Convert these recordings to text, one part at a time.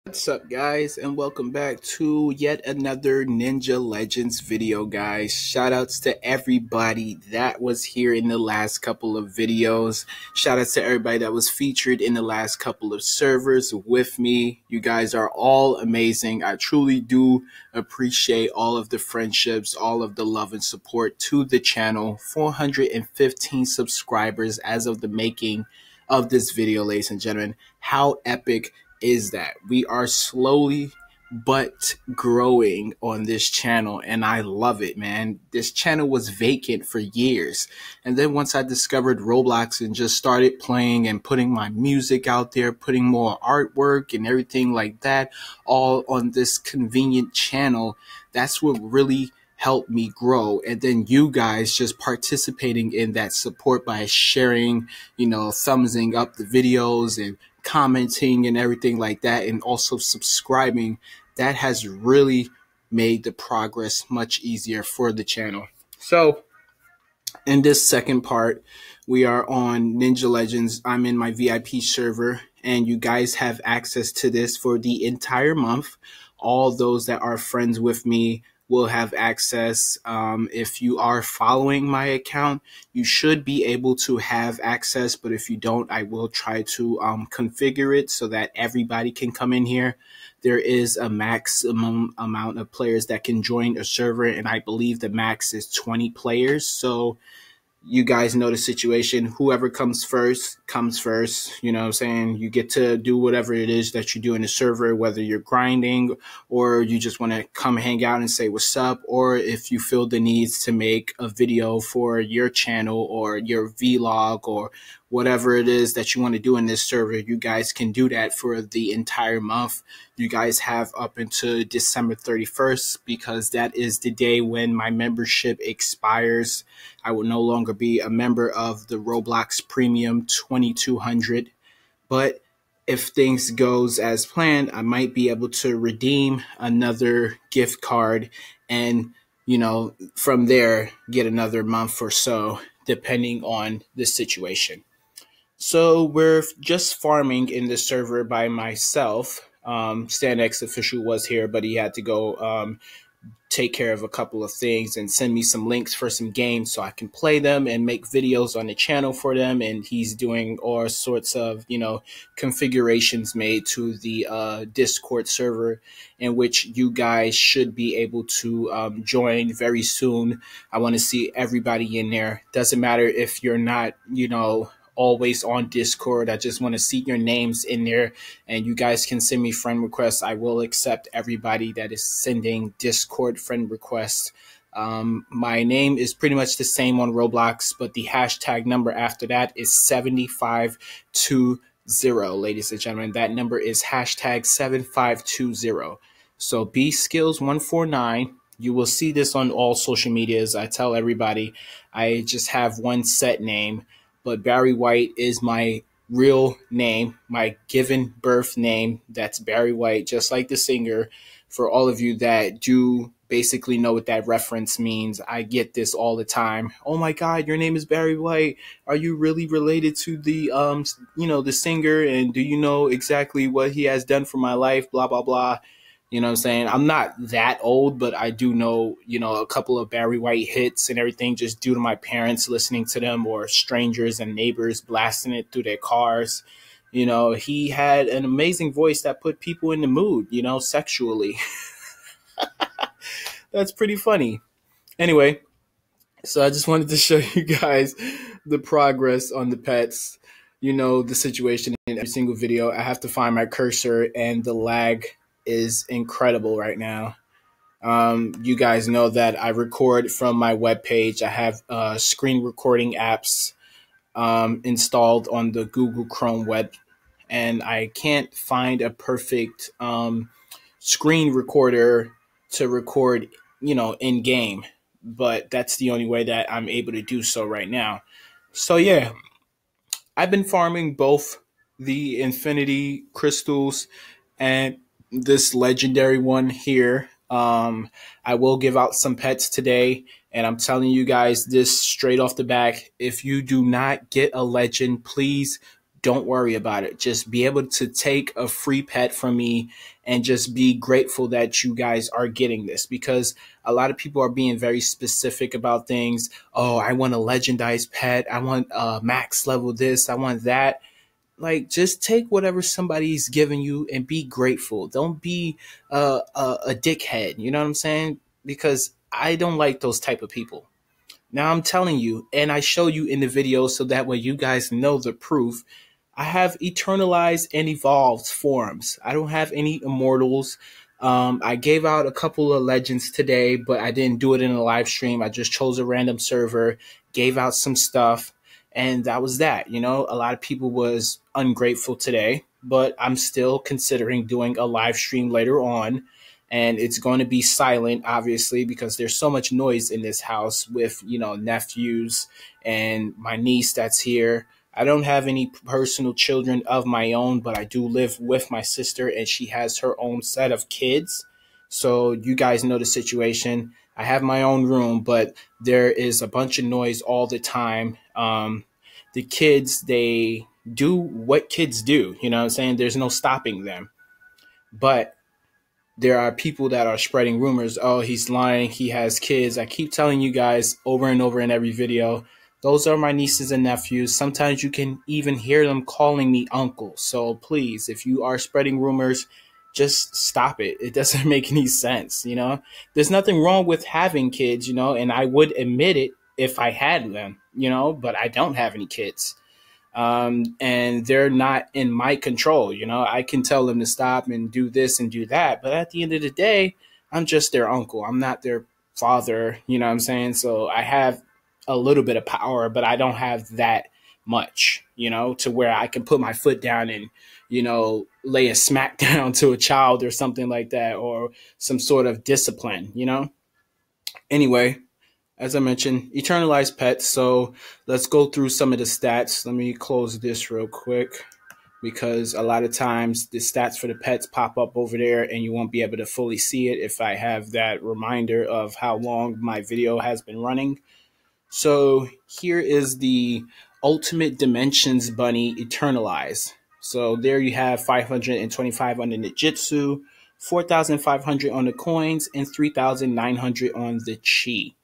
What's up, guys, and welcome back to yet another Ninja Legends video, guys. Shout outs to everybody that was here in the last couple of videos. Shout outs to everybody that was featured in the last couple of servers with me. You guys are all amazing. I truly do appreciate all of the friendships, all of the love and support to the channel. 415 subscribers as of the making of this video, ladies and gentlemen. How epic is that? We are slowly but growing on this channel, and I love it, man. This channel was vacant for years, and then once I discovered Roblox and just started playing and putting my music out there, putting more artwork and everything like that all on this convenient channel, that's what really helped me grow. And then you guys just participating in that support by sharing, thumbsing up the videos and commenting and everything like that, and also subscribing, that has really made the progress much easier for the channel. So in this second part, we are on Ninja Legends. I'm in my VIP server, and you guys have access to this for the entire month. All those that are friends with me will have access. If you are following my account, you should be able to have access, but if you don't, I will try to configure it so that everybody can come in here. There is a maximum amount of players that can join a server, and I believe the max is 20 players. So you guys know the situation. Whoever comes first. You know what I'm saying? You get to do whatever it is that you do in the server, whether you're grinding or you just want to come hang out and say what's up, or if you feel the needs to make a video for your channel or your vlog or whatever it is that you want to do in this server, you guys can do that for the entire month. You guys have up until December 31st, because that is the day when my membership expires. I will no longer be a member of the Roblox Premium 2200, but if things goes as planned, I might be able to redeem another gift card and, from there get another month or so, depending on the situation. So we're just farming in the server by myself. StanX official was here, but he had to go take care of a couple of things and send me some links for some games so I can play them and make videos on the channel for them. And he's doing all sorts of, configurations made to the Discord server, in which you guys should be able to join very soon. I want to see everybody in there. Doesn't matter if you're not, always on Discord. I just want to see your names in there, and you guys can send me friend requests. I will accept everybody that is sending Discord friend requests. My name is pretty much the same on Roblox, but the hashtag number after that is 7520, ladies and gentlemen. That number is hashtag 7520. So bskills149. You will see this on all social medias. I tell everybody I just have one set name, but Barry White is my real name, my given birth name. That's Barry White, just like the singer. For all of you that do basically know what that reference means, I get this all the time. Oh my God, your name is Barry White. Are you really related to the, the singer? And do you know exactly what he has done for my life? Blah, blah, blah. You know what I'm saying? I'm not that old, but I do know, a couple of Barry White hits and everything, just due to my parents listening to them or strangers and neighbors blasting it through their cars. He had an amazing voice that put people in the mood, sexually. That's pretty funny. Anyway, so I just wanted to show you guys the progress on the pets. The situation in every single video. I have to find my cursor, and the lag is incredible right now. You guys know that I record from my webpage. I have screen recording apps installed on the Google Chrome web, and I can't find a perfect screen recorder to record, in game. But that's the only way that I'm able to do so right now. So yeah, I've been farming both the Infinity Crystals and this legendary one here. I will give out some pets today, and I'm telling you guys this straight off the back. If you do not get a legend, please don't worry about it. Just be able to take a free pet from me and just be grateful that you guys are getting this, because a lot of people are being very specific about things. Oh, I want a legendized pet. I want max level this. I want that. Like, just take whatever somebody's giving you and be grateful. Don't be a dickhead. You know what I'm saying? Because I don't like those type of people. Now I'm telling you, and I show you in the video so that way you guys know the proof. I have eternalized and evolved forms. I don't have any immortals. I gave out a couple of legends today, but I didn't do it in a live stream. I just chose a random server, gave out some stuff, and that was that. You know, a lot of people was ungrateful today, but I'm still considering doing a live stream later on, and it's going to be silent, obviously, because there's so much noise in this house with, you know, nephews and my niece that's here. I don't have any personal children of my own, but I do live with my sister, and she has her own set of kids. So you guys know the situation. I have my own room, but there is a bunch of noise all the time. The kids, they do what kids do. You know what I'm saying? There's no stopping them. But there are people that are spreading rumors. Oh, he's lying. He has kids. I keep telling you guys over and over in every video, those are my nieces and nephews. Sometimes you can even hear them calling me uncle. So please, if you are spreading rumors, just stop it. It doesn't make any sense. You know, there's nothing wrong with having kids, you know, and I would admit it if I had them, you know, but I don't have any kids. And they're not in my control. You know, I can tell them to stop and do this and do that, but at the end of the day, I'm just their uncle. I'm not their father. You know what I'm saying? So I have a little bit of power, but I don't have that much, you know, to where I can put my foot down and, you know, lay a smack down to a child or something like that, or some sort of discipline, you know? Anyway, as I mentioned, eternalized pets. So let's go through some of the stats. Let me close this real quick, because a lot of times the stats for the pets pop up over there and you won't be able to fully see it if I have that reminder of how long my video has been running. So here is the Ultimate Dimensions Bunny Eternalized. So there you have 525 on the Nijitsu, 4,500 on the coins, and 3,900 on the chi.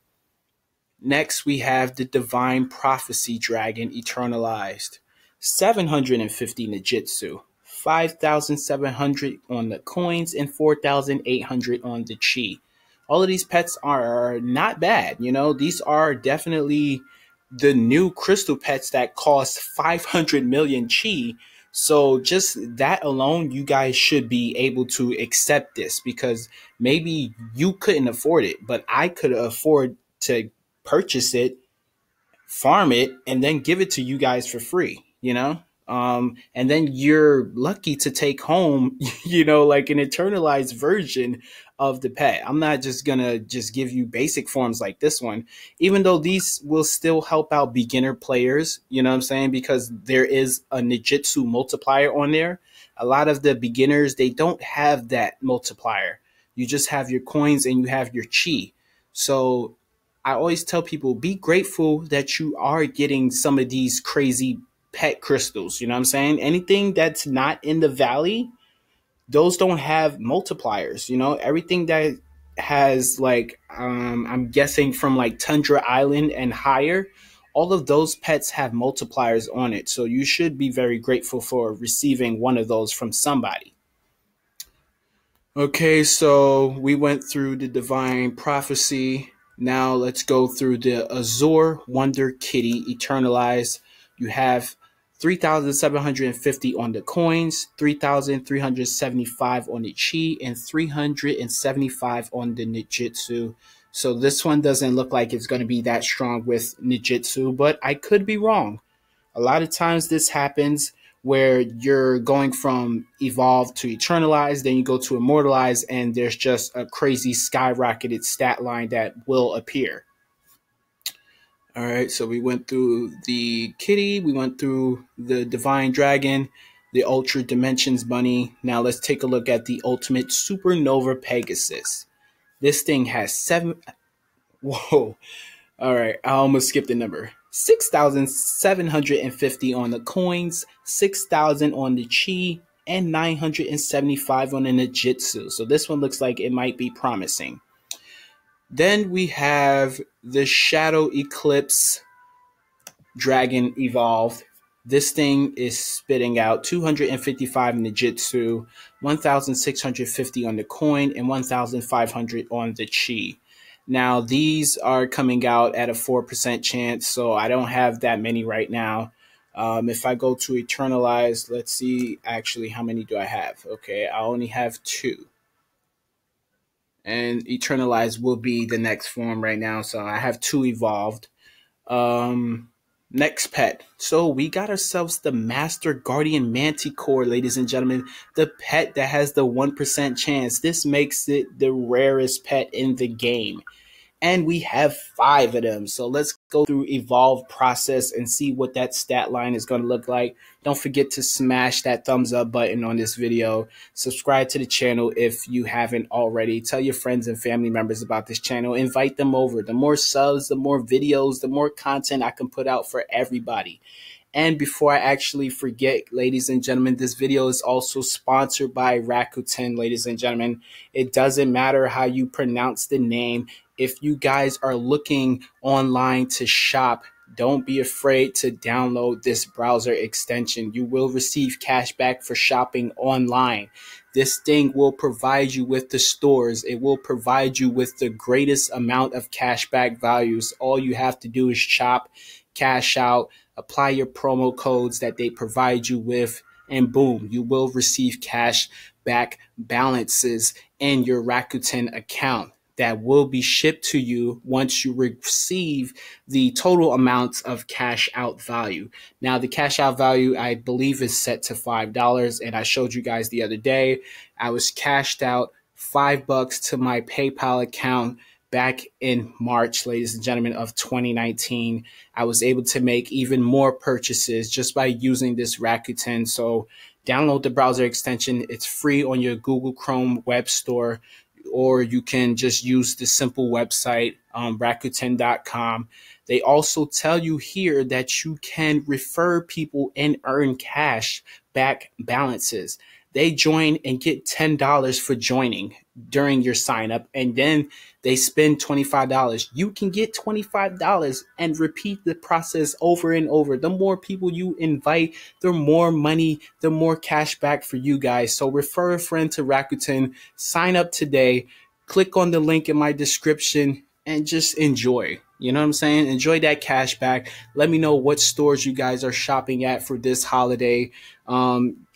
Next, we have the Divine Prophecy Dragon Eternalized. 750 Nijitsu, 5,700 on the coins, and 4,800 on the chi. All of these pets are not bad. You know, these are definitely the new crystal pets that cost 500 million chi. So just that alone, you guys should be able to accept this, because maybe you couldn't afford it, but I could afford to purchase it, farm it, and then give it to you guys for free, you know? And then you're lucky to take home, you know, like an eternalized version of the pet. I'm not just gonna just give you basic forms like this one, even though these will still help out beginner players, you know what I'm saying? Because there is a Nijitsu multiplier on there. A lot of the beginners, they don't have that multiplier. You just have your coins and you have your chi. So I always tell people, be grateful that you are getting some of these crazy pet crystals. You know what I'm saying? Anything that's not in the valley, those don't have multipliers. You know, everything that has like, I'm guessing from like Tundra Island and higher, all of those pets have multipliers on it. So you should be very grateful for receiving one of those from somebody. Okay, so we went through the Divine Prophecy. Now let's go through the Azure Wonder Kitty Eternalized. You have 3,750 on the coins, 3,375 on the chi, and 375 on the Nijitsu. So this one doesn't look like it's going to be that strong with Nijitsu, but I could be wrong. A lot of times this happens where you're going from evolved to eternalized, then you go to immortalized, and there's just a crazy skyrocketed stat line that will appear. All right, so we went through the kitty, we went through the divine dragon, the ultra dimensions bunny. Now let's take a look at the ultimate supernova Pegasus. This thing has 7. Whoa. All right, I almost skipped the number. 6,750 on the coins, 6,000 on the chi, and 975 on the Ninjutsu. So this one looks like it might be promising. Then we have the Shadow Eclipse Dragon Evolved. This thing is spitting out 255 Ninjutsu, 1,650 on the coin, and 1,500 on the chi. Now, these are coming out at a 4% chance, so I don't have that many right now. If I go to Eternalize, let's see actually how many do I have. Okay, I only have 2. And Eternalize will be the next form right now, so I have 2 evolved. Next pet. So we got ourselves the Master Guardian Manticore, ladies and gentlemen. The pet that has the 1% chance. This makes it the rarest pet in the game. And we have 5 of them. So let's go through evolve process and see what that stat line is going to look like. Don't forget to smash that thumbs up button on this video. Subscribe to the channel if you haven't already. Tell your friends and family members about this channel. Invite them over. The more subs, the more videos, the more content I can put out for everybody. And before I actually forget, ladies and gentlemen, this video is also sponsored by Rakuten, ladies and gentlemen. It doesn't matter how you pronounce the name. If you guys are looking online to shop, don't be afraid to download this browser extension. You will receive cash back for shopping online. This thing will provide you with the stores. It will provide you with the greatest amount of cash back values. All you have to do is shop, cash out, apply your promo codes that they provide you with, and boom, you will receive cash back balances in your Rakuten account that will be shipped to you once you receive the total amounts of cash out value. Now, the cash out value, I believe, is set to $5. And I showed you guys the other day, I was cashed out $5 to my PayPal account back in March, ladies and gentlemen, of 2019. I was able to make even more purchases just by using this Rakuten. So download the browser extension. It's free on your Google Chrome web store, or you can just use the simple website, Rakuten.com. They also tell you here that you can refer people and earn cash back balances. They join and get $10 for joining during your sign up, and then they spend $25. You can get $25 and repeat the process over and over. The more people you invite, the more money, the more cash back for you guys. So refer a friend to Rakuten, sign up today, click on the link in my description, and just enjoy. You know what I'm saying? Enjoy that cash back. Let me know what stores you guys are shopping at for this holiday.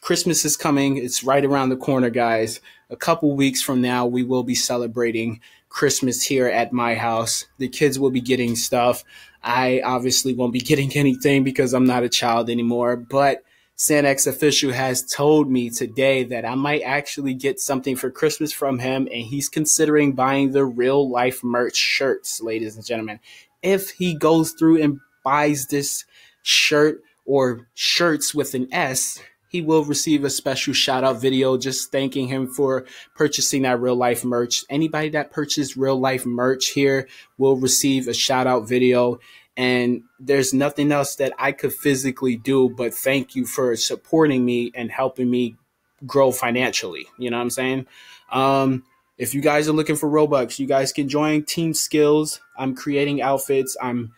Christmas is coming. It's right around the corner, guys. A couple weeks from now, we will be celebrating Christmas here at my house. The kids will be getting stuff. I obviously won't be getting anything because I'm not a child anymore, but SanX Official has told me today that I might actually get something for Christmas from him, and he's considering buying the real life merch shirts, ladies and gentlemen. If he goes through and buys this shirt or shirts with an S, he will receive a special shout out video just thanking him for purchasing that real life merch. Anybody that purchased real life merch here will receive a shout out video. And there's nothing else that I could physically do but thank you for supporting me and helping me grow financially. You know what I'm saying? If you guys are looking for Robux, you guys can join Team Skills. I'm creating outfits. I'm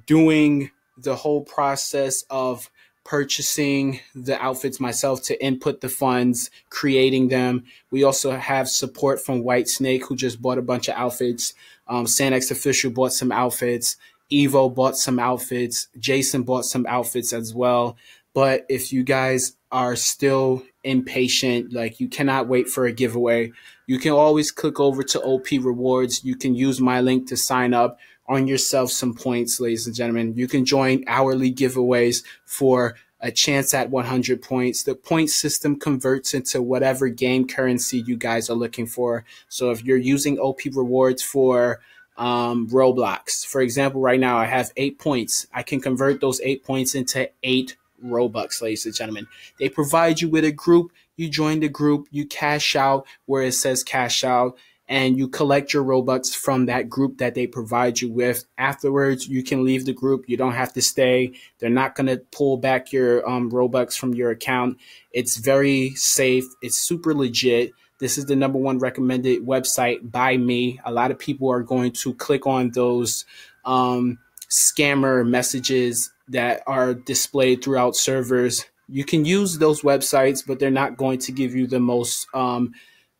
doing the whole process of purchasing the outfits myself to input the funds, creating them. We also have support from White Snake, who just bought a bunch of outfits. SanX Official bought some outfits. Evo bought some outfits. Jason bought some outfits as well. But if you guys are still impatient, like you cannot wait for a giveaway, you can always click over to OP Rewards. You can use my link to sign up, earn yourself some points, ladies and gentlemen. You can join hourly giveaways for a chance at 100 points. The point system converts into whatever game currency you guys are looking for. So if you're using OP Rewards for Roblox, for example, right now I have 8 points. I can convert those 8 points into 8 Robux, ladies and gentlemen. They provide you with a group. You join the group, you cash out where it says cash out, and you collect your Robux from that group that they provide you with. Afterwards, you can leave the group. You don't have to stay. They're not going to pull back your Robux from your account. It's very safe. It's super legit. This is the #1 recommended website by me. A lot of people are going to click on those scammer messages that are displayed throughout servers. You can use those websites, but they're not going to give you the most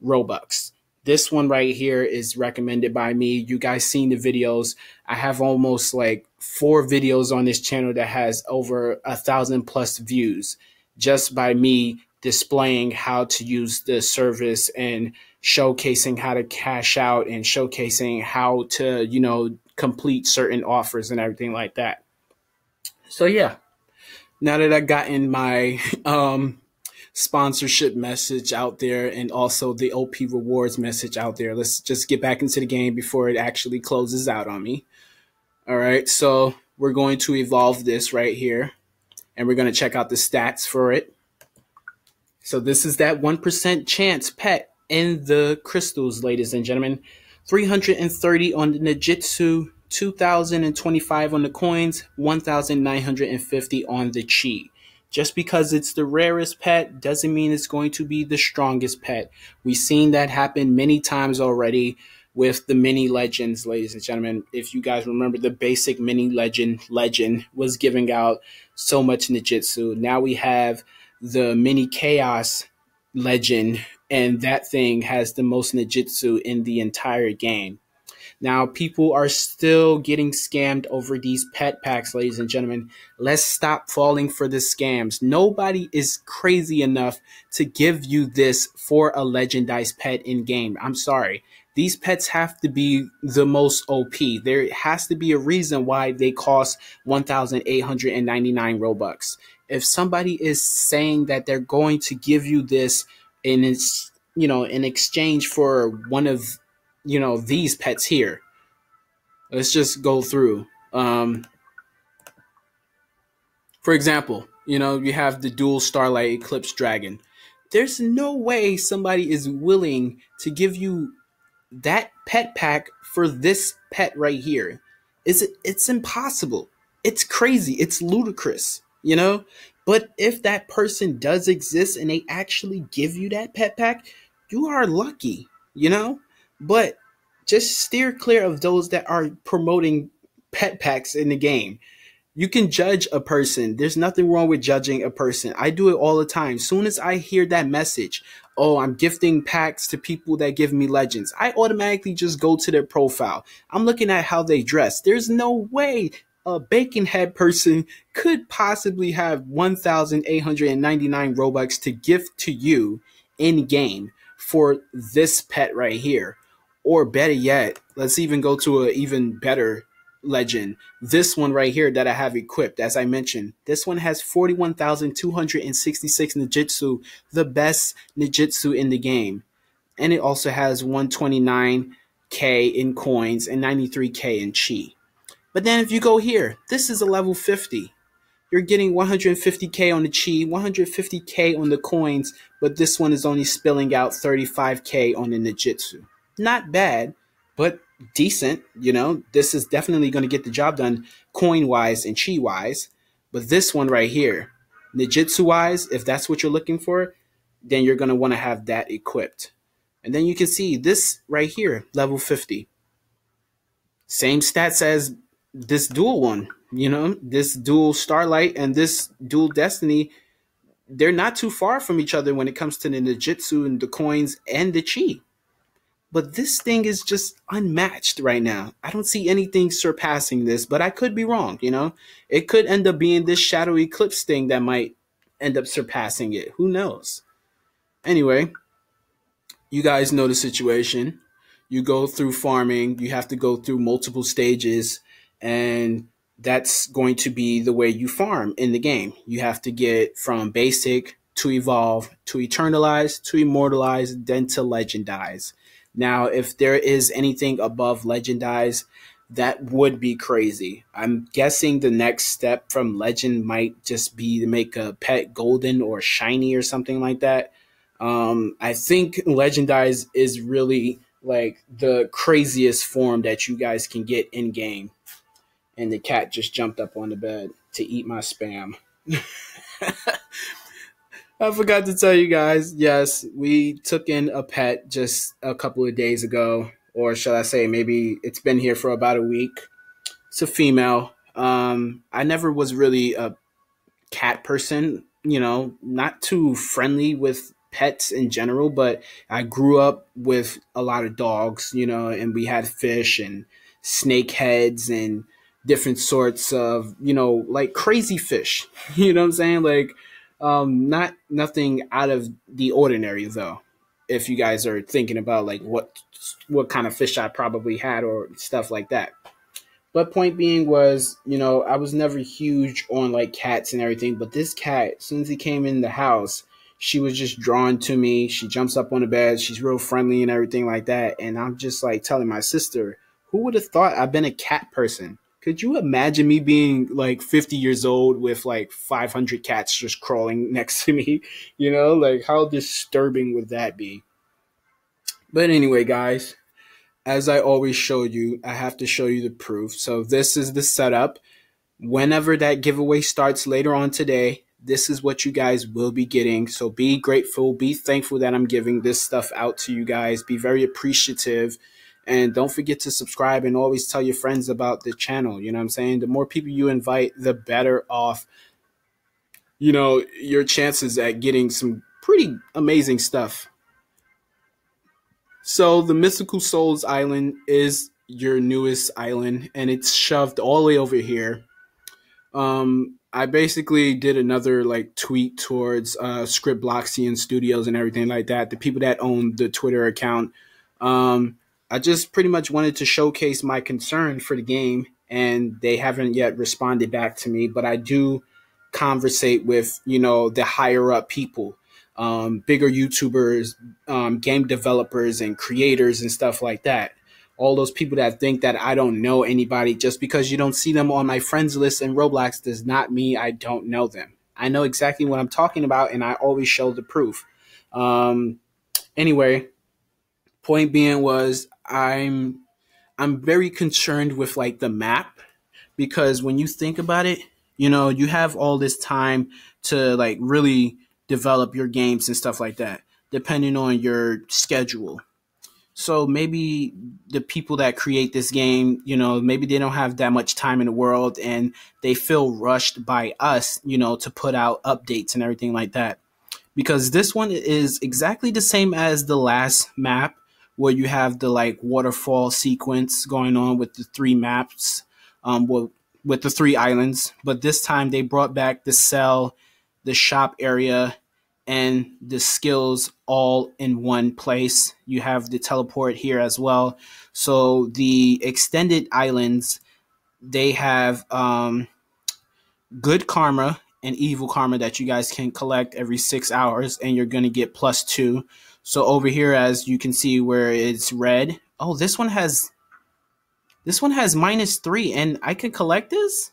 Robux. This one right here is recommended by me. You guys seen the videos. I have almost like 4 videos on this channel that has over 1,000+ views just by me displaying how to use the service and showcasing how to cash out and showcasing how to, complete certain offers and everything like that. So yeah, now that I gotten my sponsorship message out there and also the OP rewards message out there, let's just get back into the game before it actually closes out on me. All right, so we're going to evolve this right here, and we're going to check out the stats for it. So this is that 1% chance pet in the crystals, ladies and gentlemen. 330 on the Nijitsu, 2,025 on the coins, 1,950 on the chi. Just because it's the rarest pet doesn't mean it's going to be the strongest pet. We've seen that happen many times already with the mini legends, ladies and gentlemen. If you guys remember, the basic mini legend was giving out so much Nijitsu. Now we have the mini chaos legend, and that thing has the most Nijitsu in the entire game. Now, people are still getting scammed over these pet packs, ladies and gentlemen. Let's stop falling for the scams. Nobody is crazy enough to give you this for a legendized pet in game. I'm sorry. These pets have to be the most OP. There has to be a reason why they cost 1,899 Robux. If somebody is saying that they're going to give you this in exchange for one of these pets here, let's just go through. For example, you have the dual Starlight Eclipse Dragon. There's no way somebody is willing to give you that pet pack for this pet right here. It's impossible. It's crazy. It's ludicrous, But if that person does exist and they actually give you that pet pack, you are lucky, But just steer clear of those that are promoting pet packs in the game. You can judge a person. There's nothing wrong with judging a person. I do it all the time. Soon as I hear that message, oh, I'm gifting packs to people that give me legends, I automatically just go to their profile. I'm looking at how they dress. There's no way a bacon head person could possibly have 1,899 Robux to gift to you in game for this pet right here. Or better yet, let's even go to an even better legend. This one right here that I have equipped, as I mentioned, this one has 41,266 Nijitsu, the best Nijitsu in the game. And it also has 129k in coins and 93k in chi. But then if you go here, this is a level 50. You're getting 150k on the chi, 150k on the coins, but this one is only spilling out 35k on the Nijitsu. Not bad, but decent, This is definitely going to get the job done coin-wise and chi-wise. But this one right here, Nijitsu-wise, if that's what you're looking for, then you're going to want to have that equipped. And then you can see this right here, level 50. Same stats as this dual one, this dual Starlight and this dual Destiny. They're not too far from each other when it comes to the Nijitsu and the coins and the chi. But this thing is just unmatched right now. I don't see anything surpassing this, but I could be wrong, It could end up being this Shadow Eclipse thing that might end up surpassing it. Who knows? Anyway, you guys know the situation. You go through farming. You have to go through multiple stages, and that's going to be the way you farm in the game. You have to get from basic to evolve, to eternalize, to immortalize, then to legendize. Now, if there is anything above legendize, that would be crazy. I'm guessing the next step from legend might just be to make a pet golden or shiny or something like that. I think legendize is really like the craziest form that you guys can get in game. And the cat just jumped up on the bed to eat my spam. I forgot to tell you guys, yes, we took in a pet just a couple of days ago, or shall I say, maybe it's been here for about a week. It's a female. I never was really a cat person, not too friendly with pets in general, but I grew up with a lot of dogs, and we had fish and snake heads and different sorts of, like crazy fish. You know what I'm saying? Like, not nothing out of the ordinary though. If you guys are thinking about like what kind of fish I probably had or stuff like that. But point being was, I was never huge on like cats and everything, but this cat, as soon as he came in the house, she was just drawn to me. She jumps up on the bed. She's real friendly and everything like that. And I'm just like telling my sister, who would have thought I've been a cat person? Could you imagine me being like 50 years old with like 500 cats just crawling next to me? Like how disturbing would that be? But anyway, guys, as I always show you, I have to show you the proof. So this is the setup. Whenever that giveaway starts later on today, this is what you guys will be getting. So be grateful, be thankful that I'm giving this stuff out to you guys. Be very appreciative. And don't forget to subscribe and always tell your friends about the channel. You know what I'm saying? The more people you invite, the better off, your chances at getting some pretty amazing stuff. So the Mystical Souls Island is your newest island, and it's shoved all the way over here. I basically did another like tweet towards Script Bloxian Studios and everything like that. The people that own the Twitter account. I just pretty much wanted to showcase my concern for the game, and they haven't yet responded back to me. But I do conversate with the higher up people, bigger YouTubers, game developers, and creators and stuff like that. All those people that think that I don't know anybody just because you don't see them on my friends list in Roblox does not mean I don't know them. I know exactly what I'm talking about, and I always show the proof. Anyway, point being was I'm very concerned with like the map, because when you think about it, you have all this time to like really develop your games and stuff like that, depending on your schedule. So maybe the people that create this game, maybe they don't have that much time in the world and they feel rushed by us, to put out updates and everything like that. Because this one is exactly the same as the last map, where you have the like waterfall sequence going on with the three maps, with the three islands. But this time they brought back the cell, the shop area, and the skills all in one place. You have the teleport here as well. So the extended islands, they have good karma and evil karma that you guys can collect every 6 hours, and you're going to get +2. So over here, as you can see where it's red, oh, this one has -3, and I can collect this?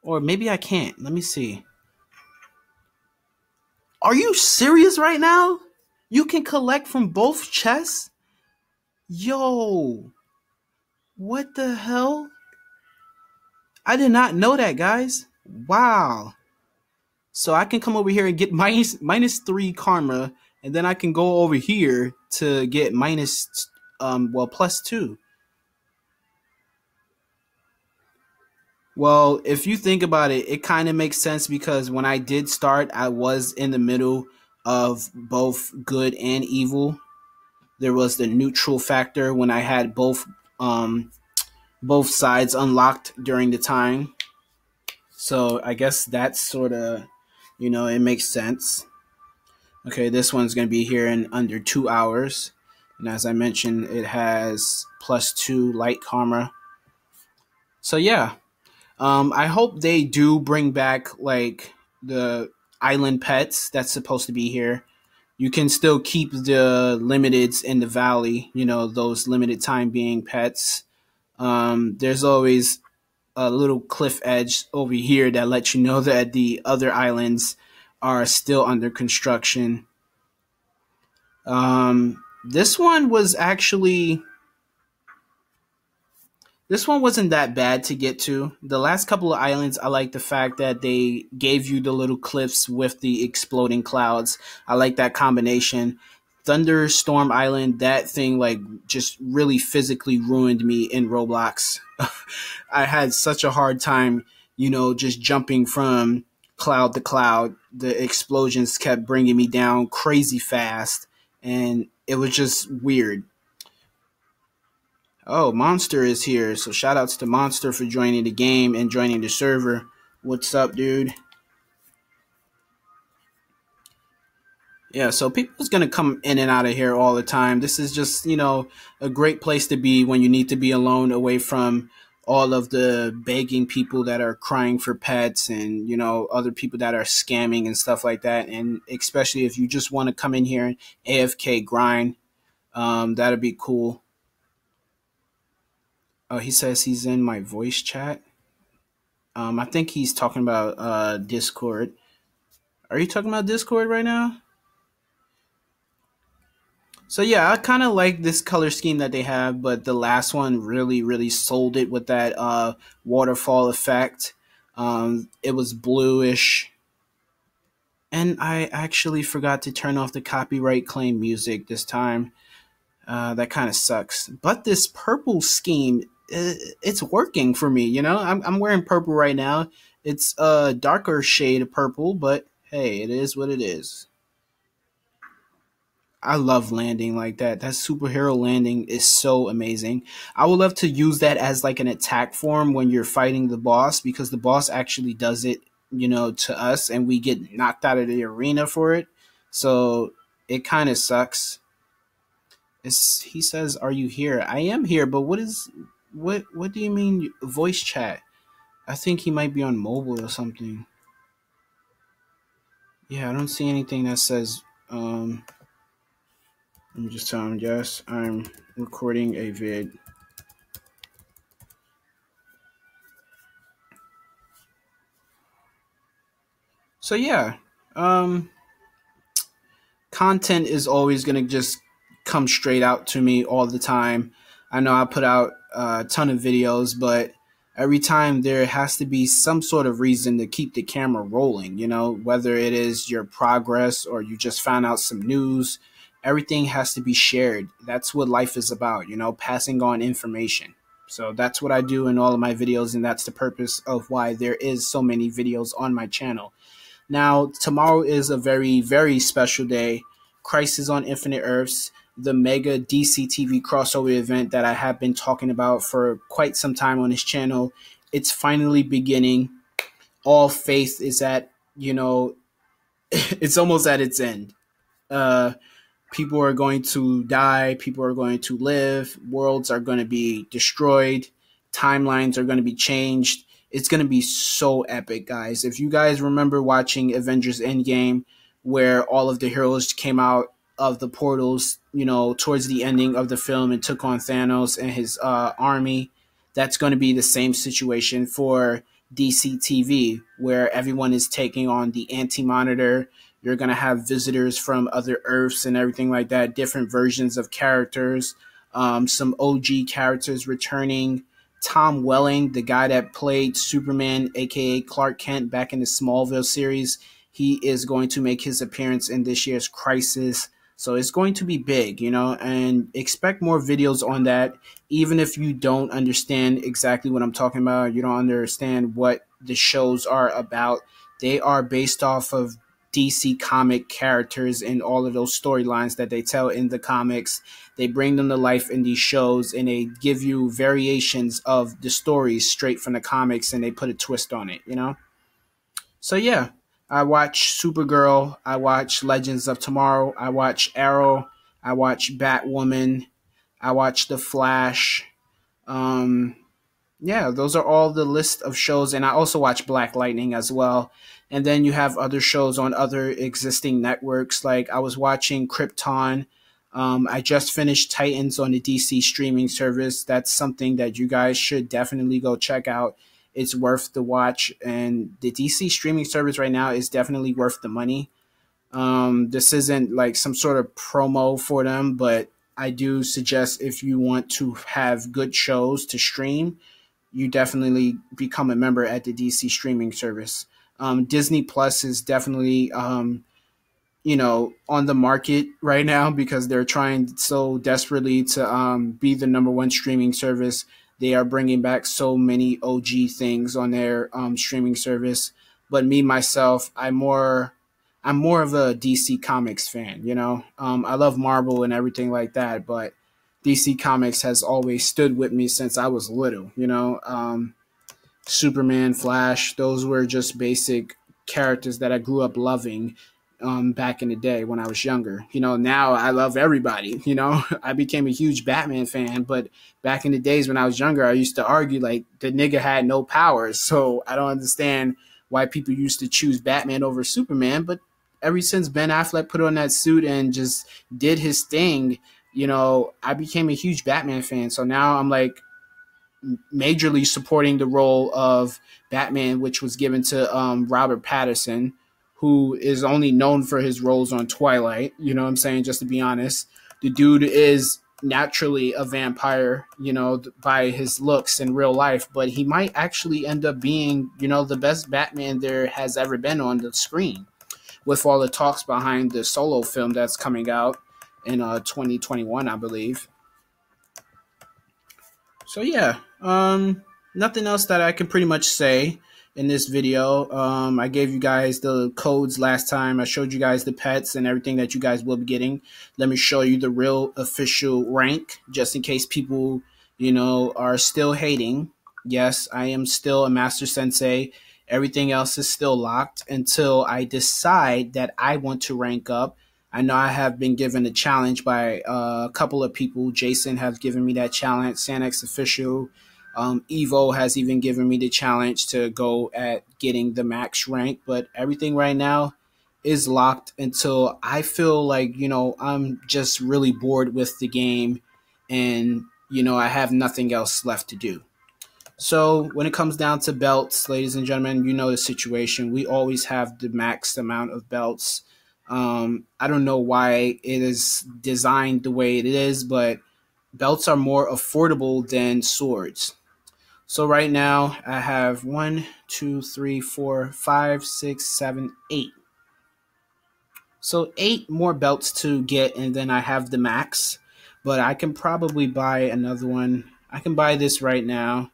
Or maybe I can't. Let me see. Are you serious right now? You can collect from both chests? Yo, what the hell? I did not know that, guys. Wow. So I can come over here and get -3 karma, and then I can go over here to get +2. Well, if you think about it, it kind of makes sense, because when I did start, I was in the middle of both good and evil. There was the neutral factor when I had both sides unlocked during the time. So I guess that's sort of, it makes sense. Okay, this one's going to be here in under 2 hours. And as I mentioned, it has +2 light karma. So yeah, I hope they do bring back like the island pets that's supposed to be here. You can still keep the limiteds in the valley, those limited time being pets. There's always a little cliff edge over here that lets you know that the other islands are still under construction. This one was actually This one wasn't that bad to get to. The last couple of islands, I like the fact that they gave you the little cliffs with the exploding clouds. I like that combination. Thunderstorm Island, that thing like just really physically ruined me in Roblox. I had such a hard time, just jumping from cloud to cloud. The explosions kept bringing me down crazy fast, and it was just weird. Oh, Monster is here. So shout outs to Monster for joining the game and joining the server. What's up, dude? Yeah, so people's gonna come in and out of here all the time. This is just, a great place to be when you need to be alone, away from all of the begging people that are crying for pets and, other people that are scamming and stuff like that. And especially if you just want to come in here and AFK grind, that'd be cool. Oh, he says he's in my voice chat. I think he's talking about Discord. Are you talking about Discord right now? So yeah, I kind of like this color scheme that they have, but the last one really, really sold it with that waterfall effect. It was bluish, and I actually forgot to turn off the copyright claim music this time. That kind of sucks. But this purple scheme, it's working for me. I'm wearing purple right now. It's a darker shade of purple, but hey, it is what it is. I love landing like that. That superhero landing is so amazing. I would love to use that as like an attack form when you're fighting the boss, because the boss actually does it, to us, and we get knocked out of the arena for it. So it kind of sucks. He says, "Are you here?" I am here, but what do you mean voice chat? I think he might be on mobile or something. Yeah, I don't see anything that says let me just tell him, yes, I'm recording a vid. So yeah, um, content is always gonna just come straight out to me all the time. I know I put out a ton of videos, but every time there has to be some sort of reason to keep the camera rolling, whether it is your progress or you just found out some news. Everything has to be shared. That's what life is about, passing on information. So that's what I do in all of my videos, and that's the purpose of why there is so many videos on my channel. Now, tomorrow is a very, very special day. Crisis on Infinite Earths, the mega DC TV crossover event that I have been talking about for quite some time on this channel. It's finally beginning. All faith is at, it's almost at its end. Uh, People are going to die, people are going to live, worlds are going to be destroyed, timelines are going to be changed. It's going to be so epic, guys. If you guys remember watching Avengers Endgame, where all of the heroes came out of the portals, towards the ending of the film and took on Thanos and his army, that's going to be the same situation for DC TV, where everyone is taking on the Anti-Monitor. You're going to have visitors from other Earths and everything like that, different versions of characters, some OG characters returning. Tom Welling, the guy that played Superman, aka Clark Kent, back in the Smallville series, he is going to make his appearance in this year's Crisis. So it's going to be big, and expect more videos on that. Even if you don't understand exactly what I'm talking about, you don't understand what the shows are about, they are based off of DC comic characters and all of those storylines that they tell in the comics. They bring them to life in these shows, and they give you variations of the stories straight from the comics, and they put a twist on it. So yeah, I watch Supergirl, I watch Legends of Tomorrow, I watch Arrow, I watch Batwoman, I watch The Flash. Um, yeah, those are all the list of shows, and I also watch Black Lightning as well. And then you have other shows on other existing networks. Like I was watching Krypton. I just finished Titans on the DC streaming service. That's something that you guys should definitely go check out. It's worth the watch, and the DC streaming service right now is definitely worth the money. This isn't like some sort of promo for them, but I do suggest if you want to have good shows to stream, you definitely become a member at the DC streaming service. Disney Plus is definitely on the market right now because they're trying so desperately to be the number one streaming service. They are bringing back so many OG things on their streaming service. But me myself, I'm more of a DC Comics fan. I love Marvel and everything like that, but DC Comics has always stood with me since I was little. Superman, Flash, those were just basic characters that I grew up loving back in the day when I was younger. Now I love everybody. I became a huge Batman fan, but back in the days when I was younger, I used to argue like the nigga had no powers. So I don't understand why people used to choose Batman over Superman. But ever since Ben Affleck put on that suit and just did his thing, I became a huge Batman fan. So now I'm like, majorly supporting the role of Batman, which was given to Robert Pattinson, who is only known for his roles on Twilight. You know what I'm saying? Just to be honest, the dude is naturally a vampire, by his looks in real life, but he might actually end up being, the best Batman there has ever been on the screen with all the talks behind the solo film that's coming out in 2021, I believe. So yeah, nothing else that I can pretty much say in this video. I gave you guys the codes last time. I showed you guys the pets and everything that you guys will be getting. Let me show you the real official rank, just in case people, are still hating. Yes, I am still a master sensei. Everything else is still locked until I decide that I want to rank up. I know I have been given a challenge by a couple of people. Jason has given me that challenge. Sanex Official. Evo has even given me the challenge to go at getting the max rank. But everything right now is locked until I feel like, I'm just really bored with the game and, I have nothing else left to do. So when it comes down to belts, ladies and gentlemen, you know the situation. We always have the max amount of belts. I don't know why it is designed the way it is, but belts are more affordable than swords. So right now I have 1, 2, 3, 4, 5, 6, 7, 8. So 8 more belts to get, and then I have the max. But I can probably buy another one. I can buy this right now.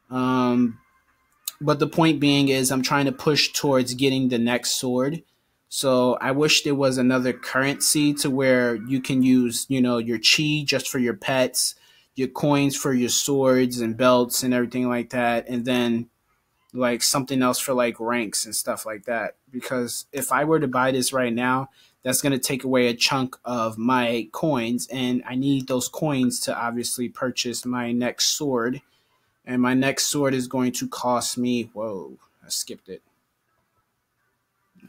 But the point being is I'm trying to push towards getting the next sword. So I wish there was another currency to where you can use, your chi just for your pets, your coins for your swords and belts and everything like that. And then like something else for like ranks and stuff like that. Because if I were to buy this right now, that's going to take away a chunk of my coins. And I need those coins to obviously purchase my next sword. And my next sword is going to cost me, whoa, I skipped it.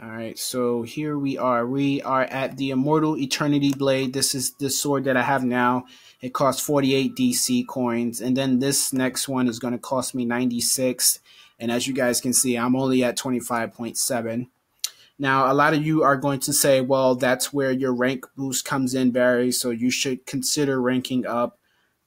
All right, so here we are. We are at the Immortal Eternity Blade. This is the sword that I have now. It costs 48 DC coins. And then this next one is going to cost me 96. And as you guys can see, I'm only at 25.7. Now, a lot of you are going to say, well, that's where your rank boost comes in, Barry, so you should consider ranking up.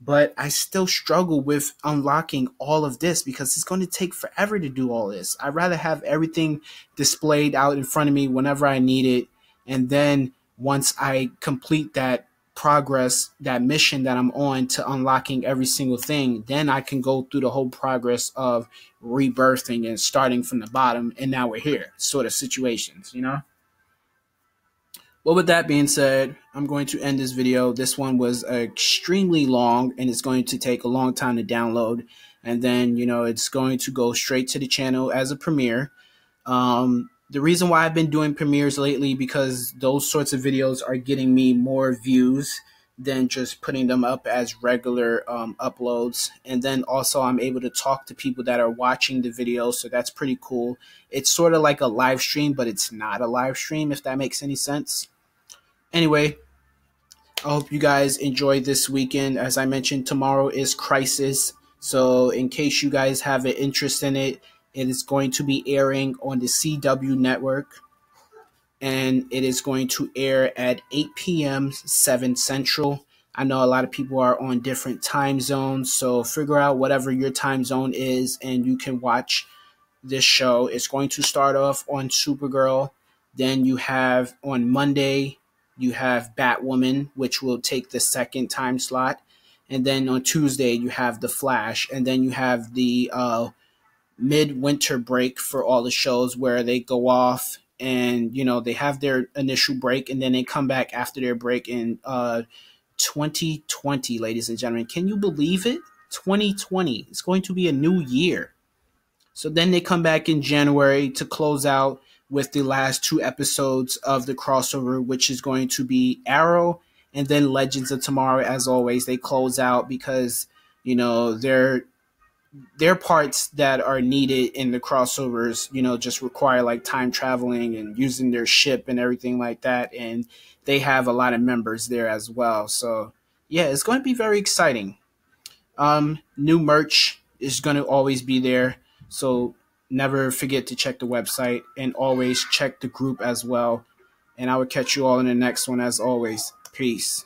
But I still struggle with unlocking all of this because it's going to take forever to do all this. I'd rather have everything displayed out in front of me whenever I need it. And then once I complete that progress, that mission that I'm on to unlocking every single thing, then I can go through the whole progress of rebirthing and starting from the bottom. And now we're here sort of situations, Well, with that being said, I'm going to end this video. This one was extremely long and it's going to take a long time to download. And then, it's going to go straight to the channel as a premiere. The reason why I've been doing premieres lately, because those sorts of videos are getting me more views than just putting them up as regular uploads. And then also I'm able to talk to people that are watching the video. So that's pretty cool. It's sort of like a live stream, but it's not a live stream, if that makes any sense. Anyway, I hope you guys enjoy this weekend. As I mentioned, tomorrow is Crisis. So in case you guys have an interest in it, it is going to be airing on the CW network. And it is going to air at 8 p.m. 7 Central. I know a lot of people are on different time zones, so figure out whatever your time zone is and you can watch this show. It's going to start off on Supergirl. Then you have on Monday, you have Batwoman, which will take the second time slot. And then on Tuesday, you have The Flash. And then you have the midwinter break for all the shows where they go off and, they have their initial break and then they come back after their break in 2020, ladies and gentlemen. Can you believe it? 2020. It's going to be a new year. So then they come back in January to close out with the last two episodes of the crossover, which is going to be Arrow and then Legends of Tomorrow. As always, they close out because their parts that are needed in the crossovers, just require like time traveling and using their ship and everything like that. And they have a lot of members there as well. So yeah, it's going to be very exciting. New merch is going to always be there. So never forget to check the website and always check the group as well. And I will catch you all in the next one as always. Peace.